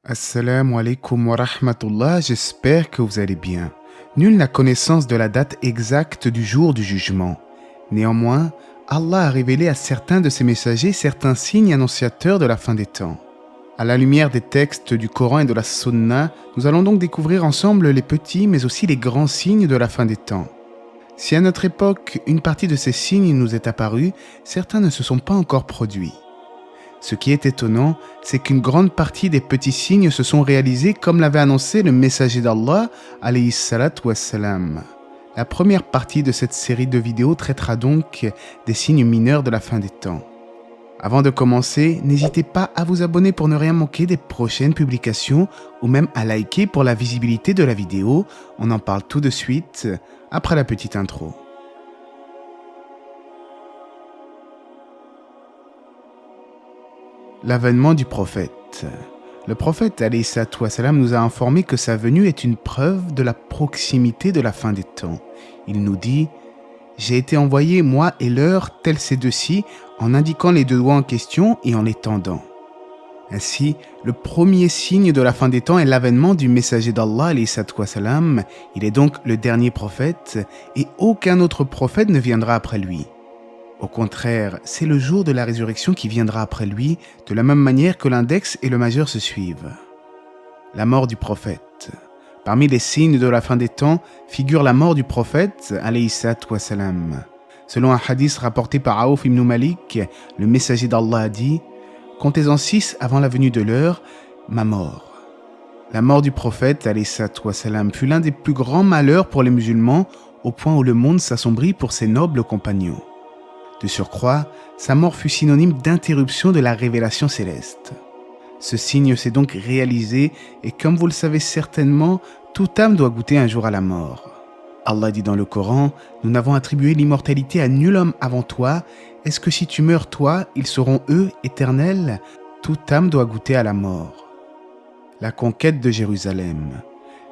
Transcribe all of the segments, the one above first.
Assalamu alaikum wa rahmatullah, j'espère que vous allez bien. Nul n'a connaissance de la date exacte du jour du jugement. Néanmoins, Allah a révélé à certains de ses messagers certains signes annonciateurs de la fin des temps. À la lumière des textes du Coran et de la Sunna, nous allons donc découvrir ensemble les petits mais aussi les grands signes de la fin des temps. Si à notre époque, une partie de ces signes nous est apparue, certains ne se sont pas encore produits. Ce qui est étonnant, c'est qu'une grande partie des petits signes se sont réalisés comme l'avait annoncé le messager d'Allah, alayhi salatu wassalam. La première partie de cette série de vidéos traitera donc des signes mineurs de la fin des temps. Avant de commencer, n'hésitez pas à vous abonner pour ne rien manquer des prochaines publications ou même à liker pour la visibilité de la vidéo. On en parle tout de suite après la petite intro. L'avènement du prophète. Le prophète alayhi salatu wassalam nous a informé que sa venue est une preuve de la proximité de la fin des temps. Il nous dit « J'ai été envoyé, moi et l'heure, tels ces deux-ci, en indiquant les deux doigts en question et en les tendant. » Ainsi, le premier signe de la fin des temps est l'avènement du messager d'Allah alayhi salatu wassalam. Il est donc le dernier prophète et aucun autre prophète ne viendra après lui. Au contraire, c'est le jour de la résurrection qui viendra après lui, de la même manière que l'index et le majeur se suivent. La mort du prophète. Parmi les signes de la fin des temps figure la mort du prophète, alayhi salatu wassalam. Selon un hadith rapporté par Aouf ibn Malik, le messager d'Allah a dit « Comptez-en 6 avant la venue de l'heure, ma mort. » La mort du prophète, alayhi salatu wassalam, fut l'un des plus grands malheurs pour les musulmans, au point où le monde s'assombrit pour ses nobles compagnons. De surcroît, sa mort fut synonyme d'interruption de la révélation céleste. Ce signe s'est donc réalisé et comme vous le savez certainement, toute âme doit goûter un jour à la mort. Allah dit dans le Coran, « Nous n'avons attribué l'immortalité à nul homme avant toi. Est-ce que si tu meurs toi, ils seront eux éternels ? Toute âme doit goûter à la mort. » La conquête de Jérusalem.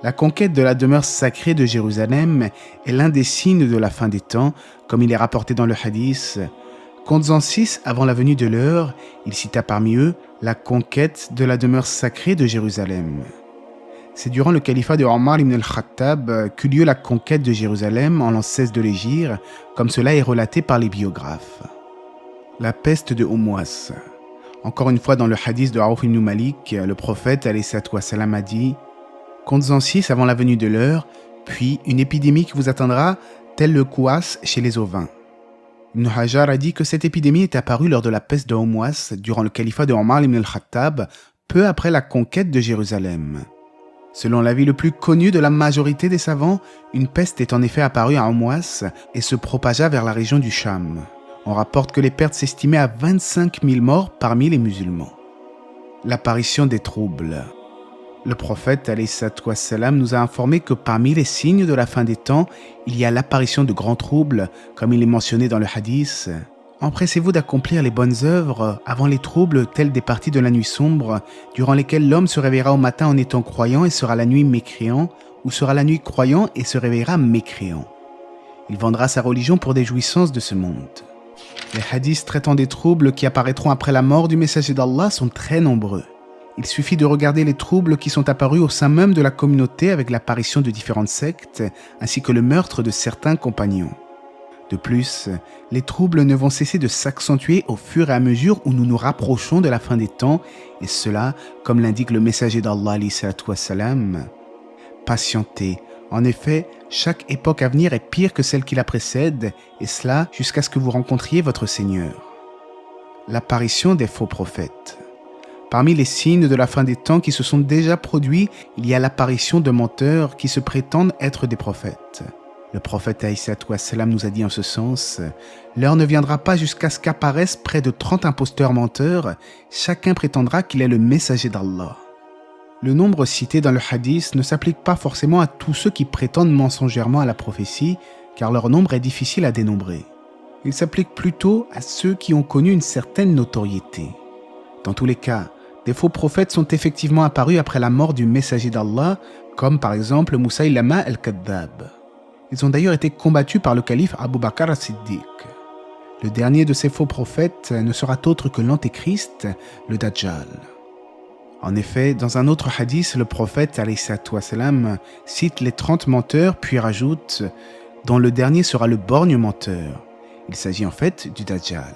La conquête de la demeure sacrée de Jérusalem est l'un des signes de la fin des temps, comme il est rapporté dans le hadith. Compte-en 6 avant la venue de l'heure, il cita parmi eux la conquête de la demeure sacrée de Jérusalem. C'est durant le califat de Omar ibn al-Khattab qu'eut lieu la conquête de Jérusalem en l'an 16 de l'Hégire, comme cela est relaté par les biographes. La peste de Oumouas. Encore une fois dans le hadith de Aouf ibn Malik, le prophète alayhi salatu wassalam a dit « Compte-en 6 avant la venue de l'heure, puis une épidémie qui vous atteindra, tel le kouas chez les ovins. » Ibn Hajar a dit que cette épidémie est apparue lors de la peste de Oumouas durant le califat de Omar ibn al-Khattab, peu après la conquête de Jérusalem. Selon l'avis le plus connu de la majorité des savants, une peste est en effet apparue à Oumouas et se propagea vers la région du Cham. On rapporte que les pertes s'estimaient à 25 000 morts parmi les musulmans. L'apparition des troubles. Le prophète alayhi salatu wassalam nous a informé que parmi les signes de la fin des temps, il y a l'apparition de grands troubles, comme il est mentionné dans le hadith. Empressez-vous d'accomplir les bonnes œuvres avant les troubles tels des parties de la nuit sombre, durant lesquelles l'homme se réveillera au matin en étant croyant et sera la nuit mécréant, ou sera la nuit croyant et se réveillera mécréant. Il vendra sa religion pour des jouissances de ce monde. Les hadiths traitant des troubles qui apparaîtront après la mort du messager d'Allah sont très nombreux. Il suffit de regarder les troubles qui sont apparus au sein même de la communauté avec l'apparition de différentes sectes, ainsi que le meurtre de certains compagnons. De plus, les troubles ne vont cesser de s'accentuer au fur et à mesure où nous nous rapprochons de la fin des temps, et cela, comme l'indique le messager d'Allah alayhi salatu wassalam. Patientez. En effet, chaque époque à venir est pire que celle qui la précède, et cela jusqu'à ce que vous rencontriez votre Seigneur. L'apparition des faux prophètes. Parmi les signes de la fin des temps qui se sont déjà produits, il y a l'apparition de menteurs qui se prétendent être des prophètes. Le prophète alayhi salatu wassalam nous a dit en ce sens « L'heure ne viendra pas jusqu'à ce qu'apparaissent près de 30 imposteurs menteurs, chacun prétendra qu'il est le messager d'Allah. » Le nombre cité dans le hadith ne s'applique pas forcément à tous ceux qui prétendent mensongèrement à la prophétie, car leur nombre est difficile à dénombrer. Il s'applique plutôt à ceux qui ont connu une certaine notoriété. Dans tous les cas, des faux prophètes sont effectivement apparus après la mort du messager d'Allah, comme par exemple Moussaïlama al-Kadhab. Ils ont d'ailleurs été combattus par le calife Abu Bakr as-Siddiq. Le dernier de ces faux prophètes ne sera autre que l'Antéchrist, le Dajjal. En effet, dans un autre hadith, le prophète wassalam, cite les 30 menteurs puis rajoute « dont le dernier sera le borgne menteur ». Il s'agit en fait du Dajjal.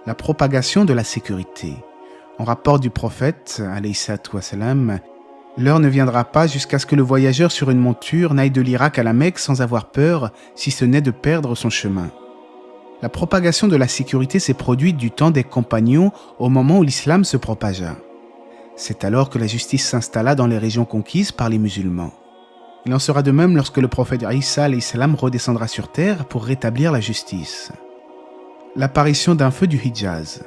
La propagation de la sécurité. En rapport du prophète wassalam, l'heure ne viendra pas jusqu'à ce que le voyageur sur une monture n'aille de l'Irak à la Mecque sans avoir peur, si ce n'est de perdre son chemin. La propagation de la sécurité s'est produite du temps des compagnons au moment où l'islam se propagea. C'est alors que la justice s'installa dans les régions conquises par les musulmans. Il en sera de même lorsque le prophète Isa redescendra sur terre pour rétablir la justice. L'apparition d'un feu du Hijaz.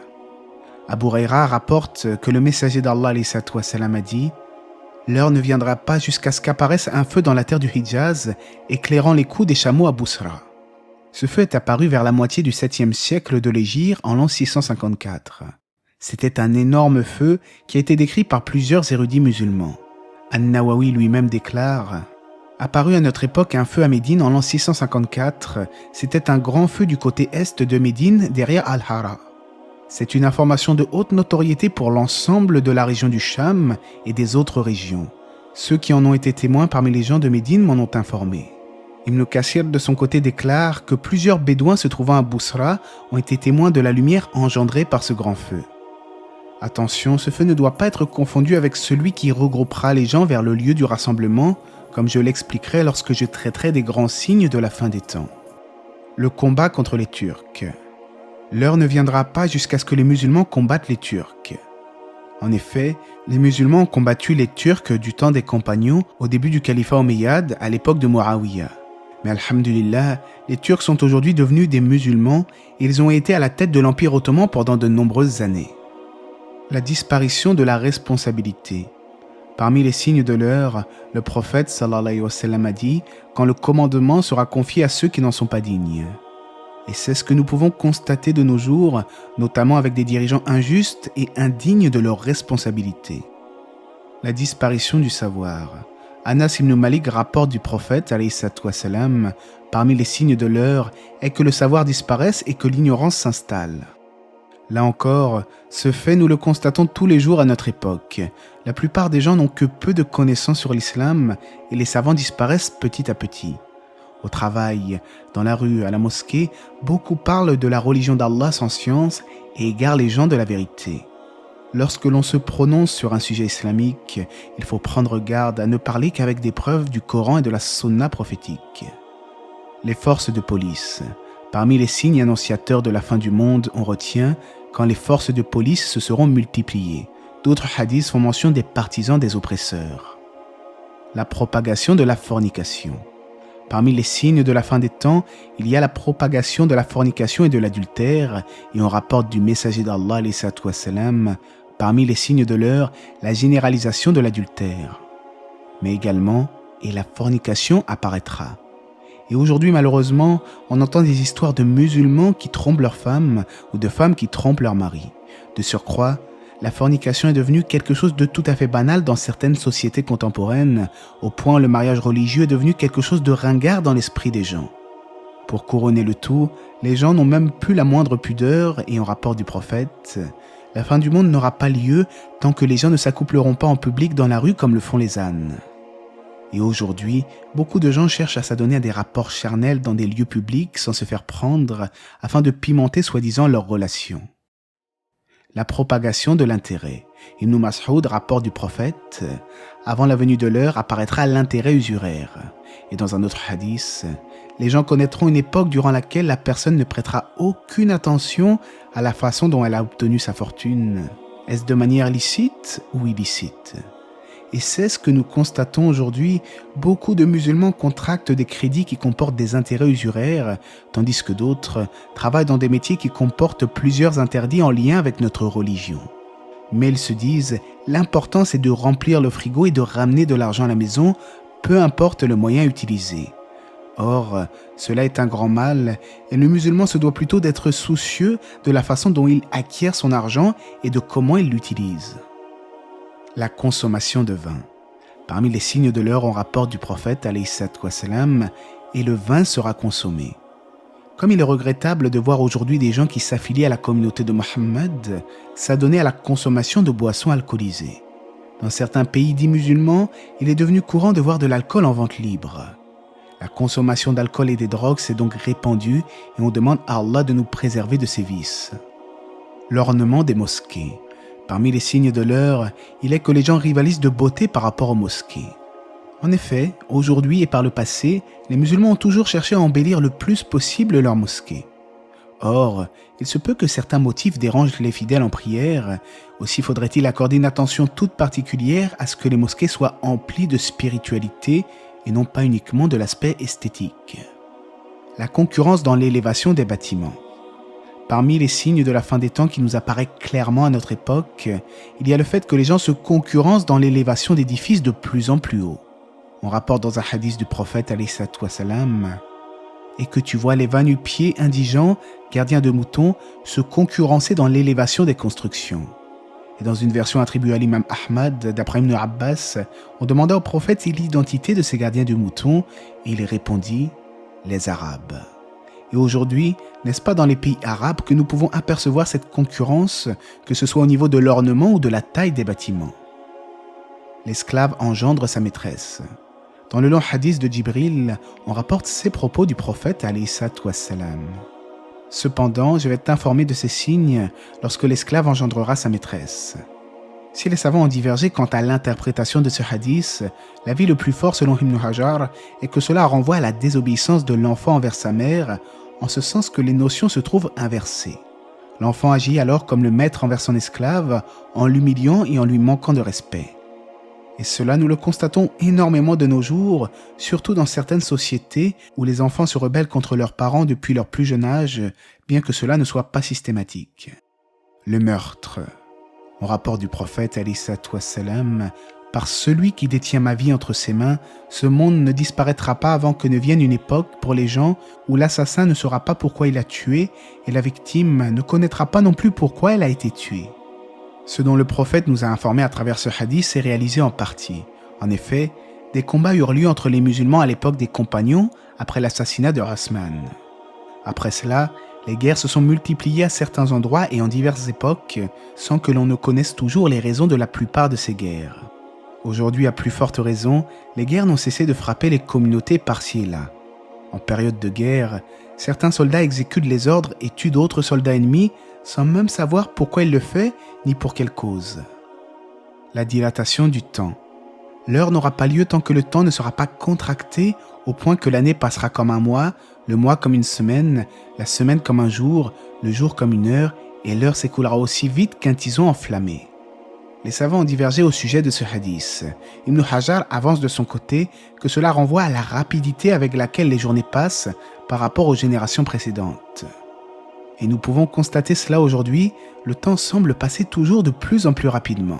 Abu Huraira rapporte que le messager d'Allah a dit « L'heure ne viendra pas jusqu'à ce qu'apparaisse un feu dans la terre du Hijaz, éclairant les coups des chameaux à Bousra. » Ce feu est apparu vers la moitié du 7e siècle de l'Hégire en l'an 654. C'était un énorme feu qui a été décrit par plusieurs érudits musulmans. An-Nawawi lui-même déclare « Apparu à notre époque un feu à Médine en l'an 654, c'était un grand feu du côté est de Médine derrière Al-Hara. C'est une information de haute notoriété pour l'ensemble de la région du Cham et des autres régions. Ceux qui en ont été témoins parmi les gens de Médine m'en ont informé. » Ibn Kathir de son côté déclare que plusieurs bédouins se trouvant à Bousra ont été témoins de la lumière engendrée par ce grand feu. Attention, ce feu ne doit pas être confondu avec celui qui regroupera les gens vers le lieu du rassemblement, comme je l'expliquerai lorsque je traiterai des grands signes de la fin des temps. Le combat contre les Turcs. L'heure ne viendra pas jusqu'à ce que les musulmans combattent les Turcs. En effet, les musulmans ont combattu les Turcs du temps des compagnons au début du califat omeyyade à l'époque de Muawiyah. Mais alhamdulillah, les Turcs sont aujourd'hui devenus des musulmans et ils ont été à la tête de l'Empire ottoman pendant de nombreuses années. La disparition de la responsabilité. Parmi les signes de l'heure, le prophète sallallahu alayhi wa sallam a dit « Quand le commandement sera confié à ceux qui n'en sont pas dignes ». Et c'est ce que nous pouvons constater de nos jours, notamment avec des dirigeants injustes et indignes de leurs responsabilités. La disparition du savoir. Anas ibn Malik rapporte du prophète wassalam, parmi les signes de l'heure est que le savoir disparaisse et que l'ignorance s'installe. Là encore, ce fait nous le constatons tous les jours à notre époque. La plupart des gens n'ont que peu de connaissances sur l'islam et les savants disparaissent petit à petit. Au travail, dans la rue, à la mosquée, beaucoup parlent de la religion d'Allah sans science et égarent les gens de la vérité. Lorsque l'on se prononce sur un sujet islamique, il faut prendre garde à ne parler qu'avec des preuves du Coran et de la Sunna prophétique. Les forces de police. Parmi les signes annonciateurs de la fin du monde, on retient quand les forces de police se seront multipliées. D'autres hadiths font mention des partisans des oppresseurs. La propagation de la fornication. Parmi les signes de la fin des temps, il y a la propagation de la fornication et de l'adultère, et on rapporte du messager d'Allah, parmi les signes de l'heure, la généralisation de l'adultère. Mais également, et la fornication apparaîtra. Et aujourd'hui, malheureusement, on entend des histoires de musulmans qui trompent leurs femmes ou de femmes qui trompent leurs maris. De surcroît, la fornication est devenue quelque chose de tout à fait banal dans certaines sociétés contemporaines, au point où le mariage religieux est devenu quelque chose de ringard dans l'esprit des gens. Pour couronner le tout, les gens n'ont même plus la moindre pudeur et en rapport du prophète, la fin du monde n'aura pas lieu tant que les gens ne s'accoupleront pas en public dans la rue comme le font les ânes. Et aujourd'hui, beaucoup de gens cherchent à s'adonner à des rapports charnels dans des lieux publics sans se faire prendre afin de pimenter soi-disant leurs relations. La propagation de l'intérêt. Ibn Mas'ud rapporte du prophète « Avant la venue de l'heure apparaîtra l'intérêt usuraire ». Et dans un autre hadith, les gens connaîtront une époque durant laquelle la personne ne prêtera aucune attention à la façon dont elle a obtenu sa fortune. Est-ce de manière licite ou illicite ? Et c'est ce que nous constatons aujourd'hui, beaucoup de musulmans contractent des crédits qui comportent des intérêts usuraires, tandis que d'autres travaillent dans des métiers qui comportent plusieurs interdits en lien avec notre religion. Mais ils se disent, l'important c'est de remplir le frigo et de ramener de l'argent à la maison, peu importe le moyen utilisé. Or, cela est un grand mal, et le musulman se doit plutôt d'être soucieux de la façon dont il acquiert son argent et de comment il l'utilise. La consommation de vin. Parmi les signes de l'heure, on rapporte du prophète, alayhi salatu wassalam, et le vin sera consommé. Comme il est regrettable de voir aujourd'hui des gens qui s'affilient à la communauté de Mohammed s'adonner à la consommation de boissons alcoolisées. Dans certains pays dits musulmans, il est devenu courant de voir de l'alcool en vente libre. La consommation d'alcool et des drogues s'est donc répandue et on demande à Allah de nous préserver de ces vices. L'ornement des mosquées. Parmi les signes de l'heure, il est que les gens rivalisent de beauté par rapport aux mosquées. En effet, aujourd'hui et par le passé, les musulmans ont toujours cherché à embellir le plus possible leurs mosquées. Or, il se peut que certains motifs dérangent les fidèles en prière, aussi faudrait-il accorder une attention toute particulière à ce que les mosquées soient emplies de spiritualité et non pas uniquement de l'aspect esthétique. La concurrence dans l'élévation des bâtiments. Parmi les signes de la fin des temps qui nous apparaissent clairement à notre époque, il y a le fait que les gens se concurrencent dans l'élévation d'édifices de plus en plus haut. On rapporte dans un hadith du prophète alayhi salatu wassalam, et que tu vois les va-nu-pieds indigents, gardiens de moutons, se concurrencer dans l'élévation des constructions. Et dans une version attribuée à l'imam Ahmad, d'après Ibn Abbas, on demanda au prophète l'identité de ces gardiens de moutons, et il répondit « les Arabes ». Et aujourd'hui, n'est-ce pas dans les pays arabes que nous pouvons apercevoir cette concurrence, que ce soit au niveau de l'ornement ou de la taille des bâtiments. L'esclave engendre sa maîtresse. Dans le long hadith de Djibril, on rapporte ces propos du prophète alayhi salatu wassalam. Cependant, je vais t'informer de ces signes lorsque l'esclave engendrera sa maîtresse. Si les savants ont divergé quant à l'interprétation de ce hadith, l'avis le plus fort selon Ibn Hajar est que cela renvoie à la désobéissance de l'enfant envers sa mère, en ce sens que les notions se trouvent inversées. L'enfant agit alors comme le maître envers son esclave, en l'humiliant et en lui manquant de respect. Et cela, nous le constatons énormément de nos jours, surtout dans certaines sociétés où les enfants se rebellent contre leurs parents depuis leur plus jeune âge, bien que cela ne soit pas systématique. Le meurtre. On rapporte du prophète alayhi salatu wassalam, « Par celui qui détient ma vie entre ses mains, ce monde ne disparaîtra pas avant que ne vienne une époque pour les gens où l'assassin ne saura pas pourquoi il a tué et la victime ne connaîtra pas non plus pourquoi elle a été tuée. » Ce dont le prophète nous a informé à travers ce hadith s'est réalisé en partie. En effet, des combats eurent lieu entre les musulmans à l'époque des compagnons après l'assassinat de Rasman. Après cela, les guerres se sont multipliées à certains endroits et en diverses époques, sans que l'on ne connaisse toujours les raisons de la plupart de ces guerres. Aujourd'hui, à plus forte raison, les guerres n'ont cessé de frapper les communautés par-ci et là. En période de guerre, certains soldats exécutent les ordres et tuent d'autres soldats ennemis sans même savoir pourquoi il le fait ni pour quelle cause. La dilatation du temps. L'heure n'aura pas lieu tant que le temps ne sera pas contracté au point que l'année passera comme un mois, le mois comme une semaine, la semaine comme un jour, le jour comme une heure, et l'heure s'écoulera aussi vite qu'un tison enflammé. Les savants ont divergé au sujet de ce hadith. Ibn Hajar avance de son côté que cela renvoie à la rapidité avec laquelle les journées passent par rapport aux générations précédentes. Et nous pouvons constater cela aujourd'hui, le temps semble passer toujours de plus en plus rapidement.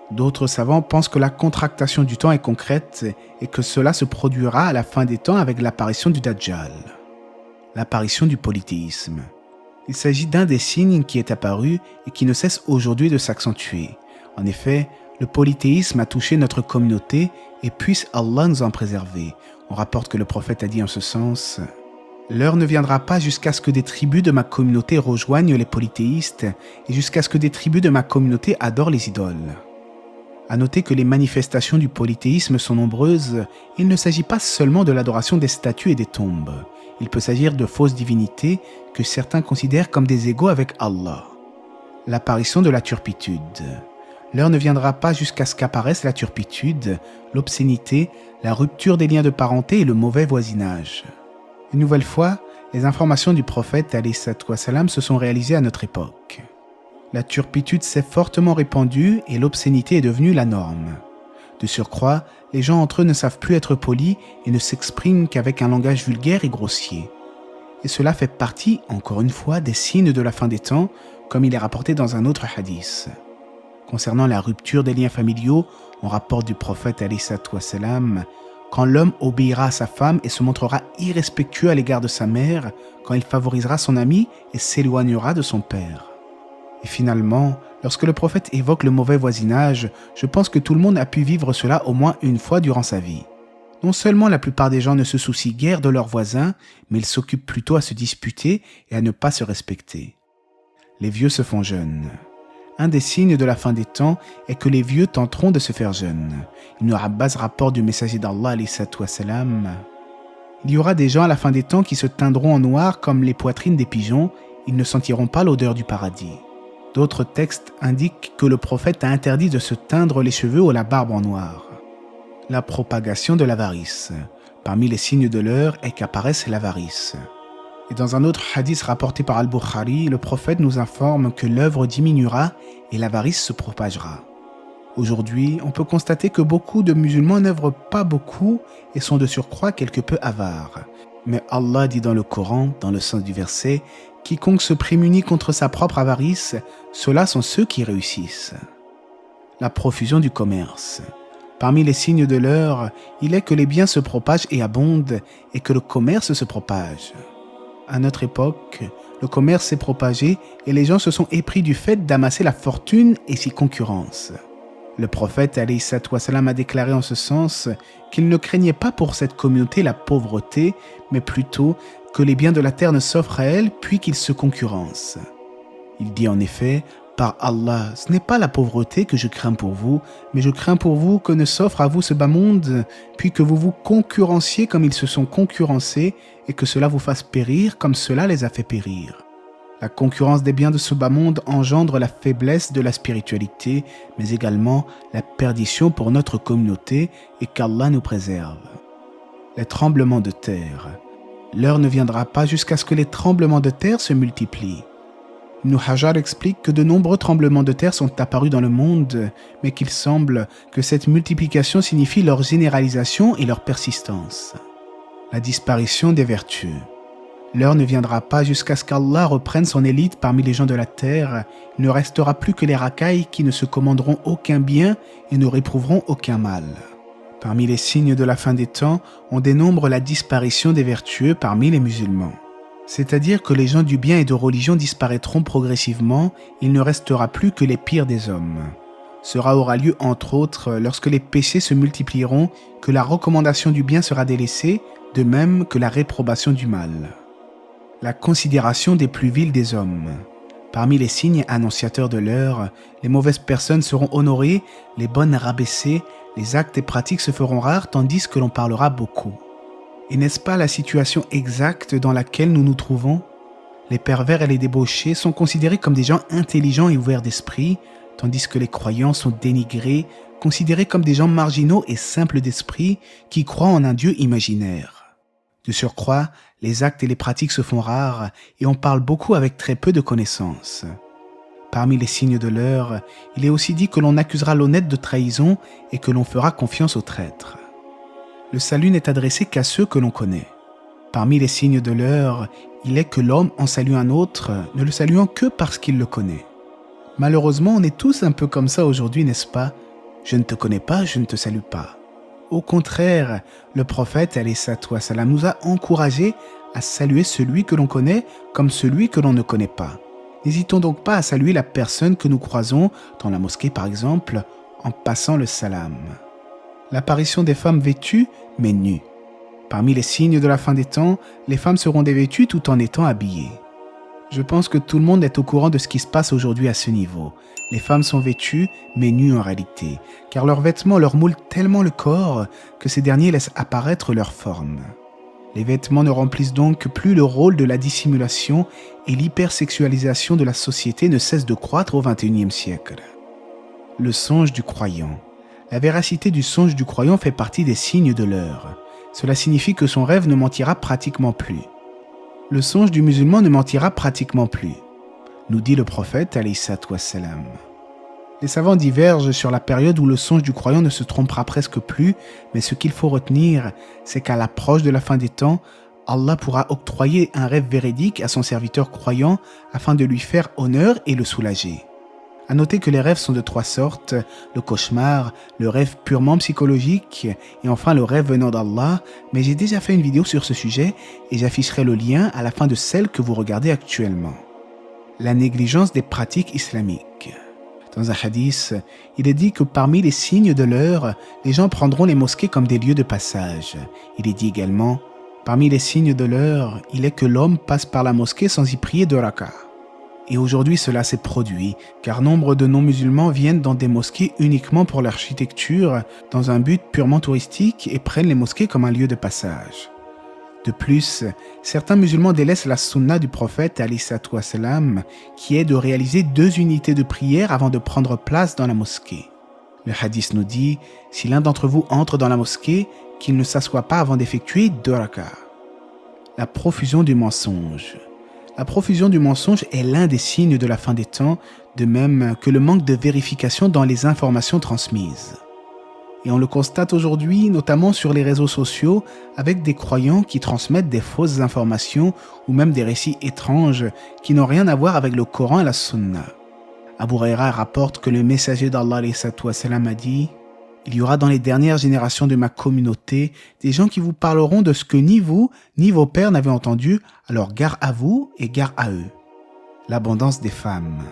D'autres savants pensent que la contractation du temps est concrète et que cela se produira à la fin des temps avec l'apparition du Dajjal. L'apparition du polythéisme. Il s'agit d'un des signes qui est apparu et qui ne cesse aujourd'hui de s'accentuer. En effet, le polythéisme a touché notre communauté et puisse Allah nous en préserver. On rapporte que le prophète a dit en ce sens « L'heure ne viendra pas jusqu'à ce que des tribus de ma communauté rejoignent les polythéistes et jusqu'à ce que des tribus de ma communauté adorent les idoles. » À noter que les manifestations du polythéisme sont nombreuses, il ne s'agit pas seulement de l'adoration des statues et des tombes. Il peut s'agir de fausses divinités que certains considèrent comme des égaux avec Allah. L'apparition de la turpitude. L'heure ne viendra pas jusqu'à ce qu'apparaisse la turpitude, l'obscénité, la rupture des liens de parenté et le mauvais voisinage. Une nouvelle fois, les informations du prophète alayhi salatu wassalam se sont réalisées à notre époque. La turpitude s'est fortement répandue et l'obscénité est devenue la norme. De surcroît, les gens entre eux ne savent plus être polis et ne s'expriment qu'avec un langage vulgaire et grossier. Et cela fait partie, encore une fois, des signes de la fin des temps, comme il est rapporté dans un autre hadith. Concernant la rupture des liens familiaux, on rapporte du prophète alayhi salatu wassalam, quand l'homme obéira à sa femme et se montrera irrespectueux à l'égard de sa mère, quand il favorisera son ami et s'éloignera de son père. Et finalement, lorsque le prophète évoque le mauvais voisinage, je pense que tout le monde a pu vivre cela au moins une fois durant sa vie. Non seulement la plupart des gens ne se soucient guère de leurs voisins, mais ils s'occupent plutôt à se disputer et à ne pas se respecter. Les vieux se font jeunes. Un des signes de la fin des temps est que les vieux tenteront de se faire jeunes. Ibn Abbas rapporte du messager d'Allah alayhi salam. Il y aura des gens à la fin des temps qui se teindront en noir comme les poitrines des pigeons, ils ne sentiront pas l'odeur du paradis. D'autres textes indiquent que le prophète a interdit de se teindre les cheveux ou la barbe en noir. La propagation de l'avarice. Parmi les signes de l'heure est qu'apparaisse l'avarice. Et dans un autre hadith rapporté par Al-Bukhari, le prophète nous informe que l'œuvre diminuera et l'avarice se propagera. Aujourd'hui, on peut constater que beaucoup de musulmans n'œuvrent pas beaucoup et sont de surcroît quelque peu avares. Mais Allah dit dans le Coran, dans le sens du verset, « Quiconque se prémunit contre sa propre avarice, ceux-là sont ceux qui réussissent. » La profusion du commerce. Parmi les signes de l'heure, il est que les biens se propagent et abondent et que le commerce se propage. À notre époque, le commerce s'est propagé et les gens se sont épris du fait d'amasser la fortune et s'y concurrencent. Le prophète alayhi salam a déclaré en ce sens qu'il ne craignait pas pour cette communauté la pauvreté, mais plutôt que les biens de la terre ne s'offrent à elle puis qu'ils se concurrencent. Il dit en effet: par Allah, ce n'est pas la pauvreté que je crains pour vous, mais je crains pour vous que ne s'offre à vous ce bas monde, puis que vous vous concurrenciez comme ils se sont concurrencés, et que cela vous fasse périr comme cela les a fait périr. La concurrence des biens de ce bas monde engendre la faiblesse de la spiritualité, mais également la perdition pour notre communauté, et qu'Allah nous préserve. Les tremblements de terre. L'heure ne viendra pas jusqu'à ce que les tremblements de terre se multiplient. Ibn Hajar explique que de nombreux tremblements de terre sont apparus dans le monde, mais qu'il semble que cette multiplication signifie leur généralisation et leur persistance. La disparition des vertus. L'heure ne viendra pas jusqu'à ce qu'Allah reprenne son élite parmi les gens de la terre. Il ne restera plus que les racailles qui ne se commanderont aucun bien et ne réprouveront aucun mal. Parmi les signes de la fin des temps, on dénombre la disparition des vertueux parmi les musulmans. C'est-à-dire que les gens du bien et de religion disparaîtront progressivement, il ne restera plus que les pires des hommes. Cela aura lieu entre autres lorsque les péchés se multiplieront, que la recommandation du bien sera délaissée, de même que la réprobation du mal. La considération des plus vils des hommes. Parmi les signes annonciateurs de l'heure, les mauvaises personnes seront honorées, les bonnes rabaissées, les actes et pratiques se feront rares tandis que l'on parlera beaucoup. Et n'est-ce pas la situation exacte dans laquelle nous nous trouvons? Les pervers et les débauchés sont considérés comme des gens intelligents et ouverts d'esprit, tandis que les croyants sont dénigrés, considérés comme des gens marginaux et simples d'esprit qui croient en un Dieu imaginaire. De surcroît, les actes et les pratiques se font rares et on parle beaucoup avec très peu de connaissances. Parmi les signes de l'heure, il est aussi dit que l'on accusera l'honnête de trahison et que l'on fera confiance aux traîtres. Le salut n'est adressé qu'à ceux que l'on connaît. Parmi les signes de l'heure, il est que l'homme en salue un autre, ne le saluant que parce qu'il le connaît. Malheureusement, on est tous un peu comme ça aujourd'hui, n'est-ce pas? Je ne te connais pas, je ne te salue pas. Au contraire, le prophète alayhi salam nous a encouragés à saluer celui que l'on connaît comme celui que l'on ne connaît pas. N'hésitons donc pas à saluer la personne que nous croisons, dans la mosquée par exemple, en passant le salam. L'apparition des femmes vêtues, mais nues. Parmi les signes de la fin des temps, les femmes seront dévêtues tout en étant habillées. Je pense que tout le monde est au courant de ce qui se passe aujourd'hui à ce niveau. Les femmes sont vêtues, mais nues en réalité, car leurs vêtements leur moulent tellement le corps que ces derniers laissent apparaître leur forme. Les vêtements ne remplissent donc plus le rôle de la dissimulation et l'hypersexualisation de la société ne cesse de croître au XXIe siècle. Le songe du croyant. La véracité du songe du croyant fait partie des signes de l'heure. Cela signifie que son rêve ne mentira pratiquement plus. Le songe du musulman ne mentira pratiquement plus, nous dit le prophète alayhi salam. Les savants divergent sur la période où le songe du croyant ne se trompera presque plus, mais ce qu'il faut retenir, c'est qu'à l'approche de la fin des temps, Allah pourra octroyer un rêve véridique à son serviteur croyant afin de lui faire honneur et le soulager. À noter que les rêves sont de 3 sortes, le cauchemar, le rêve purement psychologique et enfin le rêve venant d'Allah, mais j'ai déjà fait une vidéo sur ce sujet et j'afficherai le lien à la fin de celle que vous regardez actuellement. La négligence des pratiques islamiques. Dans un hadith, il est dit que parmi les signes de l'heure, les gens prendront les mosquées comme des lieux de passage. Il est dit également, parmi les signes de l'heure, il est que l'homme passe par la mosquée sans y prier 2 rakas. Et aujourd'hui, cela s'est produit, car nombre de non-musulmans viennent dans des mosquées uniquement pour l'architecture, dans un but purement touristique, et prennent les mosquées comme un lieu de passage. De plus, certains musulmans délaissent la sunna du prophète alayhi salatu wassalam, qui est de réaliser 2 unités de prière avant de prendre place dans la mosquée. Le hadith nous dit, si l'un d'entre vous entre dans la mosquée, qu'il ne s'assoie pas avant d'effectuer 2 rakas. La profusion du mensonge. La profusion du mensonge est l'un des signes de la fin des temps, de même que le manque de vérification dans les informations transmises. Et on le constate aujourd'hui, notamment sur les réseaux sociaux, avec des croyants qui transmettent des fausses informations ou même des récits étranges qui n'ont rien à voir avec le Coran et la Sunna. Abu Huraira rapporte que le messager d'Allah a dit « Il y aura dans les dernières générations de ma communauté des gens qui vous parleront de ce que ni vous, ni vos pères n'avaient entendu, alors gare à vous et gare à eux. » L'abondance des femmes.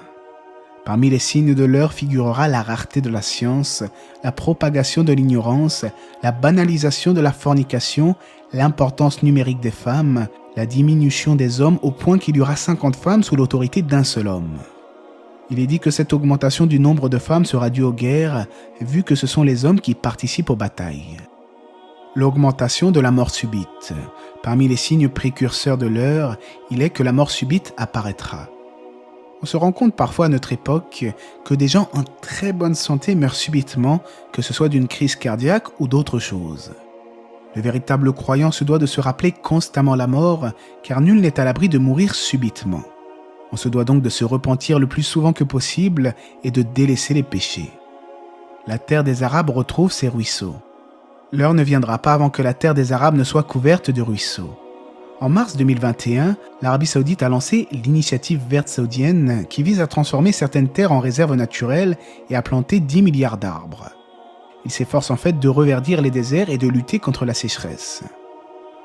Parmi les signes de l'heure figurera la rareté de la science, la propagation de l'ignorance, la banalisation de la fornication, l'importance numérique des femmes, la diminution des hommes au point qu'il y aura 50 femmes sous l'autorité d'un seul homme. Il est dit que cette augmentation du nombre de femmes sera due aux guerres, vu que ce sont les hommes qui participent aux batailles. L'augmentation de la mort subite. Parmi les signes précurseurs de l'heure, il est que la mort subite apparaîtra. On se rend compte parfois à notre époque que des gens en très bonne santé meurent subitement, que ce soit d'une crise cardiaque ou d'autre chose. Le véritable croyant se doit de se rappeler constamment la mort, car nul n'est à l'abri de mourir subitement. On se doit donc de se repentir le plus souvent que possible et de délaisser les péchés. La terre des Arabes retrouve ses ruisseaux. L'heure ne viendra pas avant que la terre des Arabes ne soit couverte de ruisseaux. En mars 2021, l'Arabie saoudite a lancé l'initiative verte saoudienne qui vise à transformer certaines terres en réserves naturelles et à planter 10 milliards d'arbres. Il s'efforce en fait de reverdir les déserts et de lutter contre la sécheresse.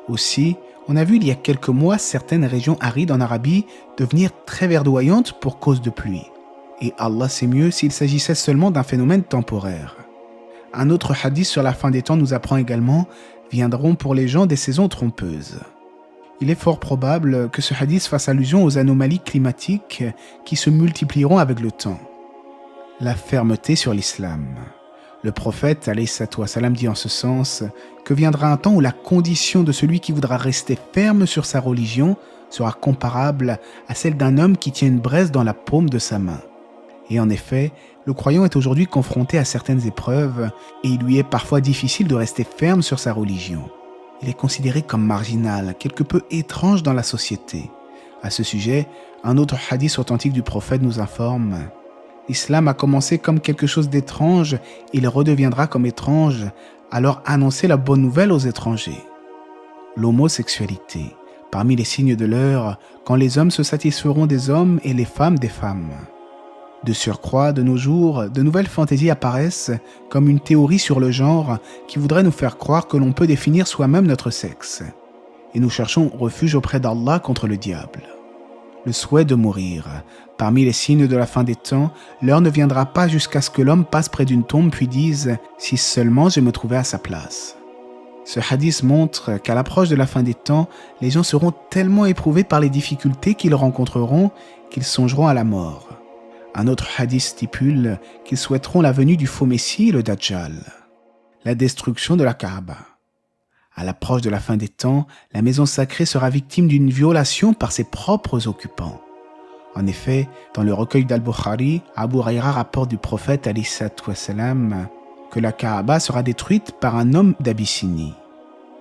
Aussi, on a vu il y a quelques mois certaines régions arides en Arabie devenir très verdoyantes pour cause de pluie. Et Allah sait mieux s'il s'agissait seulement d'un phénomène temporaire. Un autre hadith sur la fin des temps nous apprend également « Viendront pour les gens des saisons trompeuses ». Il est fort probable que ce hadith fasse allusion aux anomalies climatiques qui se multiplieront avec le temps. La fermeté sur l'islam. Le prophète alayhi salatu wassalam dit en ce sens que viendra un temps où la condition de celui qui voudra rester ferme sur sa religion sera comparable à celle d'un homme qui tient une braise dans la paume de sa main. Et en effet, le croyant est aujourd'hui confronté à certaines épreuves et il lui est parfois difficile de rester ferme sur sa religion. Il est considéré comme marginal, quelque peu étrange dans la société. À ce sujet, un autre hadith authentique du prophète nous informe « L'islam a commencé comme quelque chose d'étrange, et il redeviendra comme étrange, alors annoncez la bonne nouvelle aux étrangers. » L'homosexualité. Parmi les signes de l'heure, quand les hommes se satisferont des hommes et les femmes des femmes. De surcroît, de nos jours, de nouvelles fantaisies apparaissent comme une théorie sur le genre qui voudrait nous faire croire que l'on peut définir soi-même notre sexe. Et nous cherchons refuge auprès d'Allah contre le diable. Le souhait de mourir. Parmi les signes de la fin des temps, l'heure ne viendra pas jusqu'à ce que l'homme passe près d'une tombe puis dise « Si seulement je me trouvais à sa place ». Ce hadith montre qu'à l'approche de la fin des temps, les gens seront tellement éprouvés par les difficultés qu'ils rencontreront qu'ils songeront à la mort. Un autre hadith stipule qu'ils souhaiteront la venue du faux Messie, le Dajjal. La destruction de la Kaaba. À l'approche de la fin des temps, la maison sacrée sera victime d'une violation par ses propres occupants. En effet, dans le recueil d'Al-Bukhari, Abu Huraira rapporte du prophète alayhi salatu wassalam que la Kaaba sera détruite par un homme d'Abyssinie.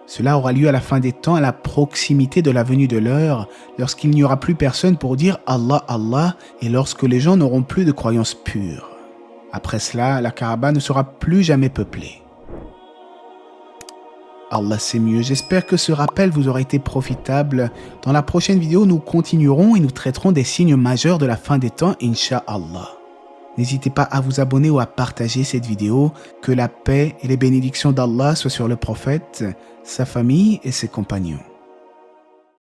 Cela aura lieu à la fin des temps, à la proximité de la venue de l'heure, lorsqu'il n'y aura plus personne pour dire « Allah, Allah » et lorsque les gens n'auront plus de croyances pures. Après cela, la Kaaba ne sera plus jamais peuplée. Allah sait mieux. J'espère que ce rappel vous aura été profitable. Dans la prochaine vidéo, nous continuerons et nous traiterons des signes majeurs de la fin des temps, Inch'Allah. N'hésitez pas à vous abonner ou à partager cette vidéo. Que la paix et les bénédictions d'Allah soient sur le prophète, sa famille et ses compagnons.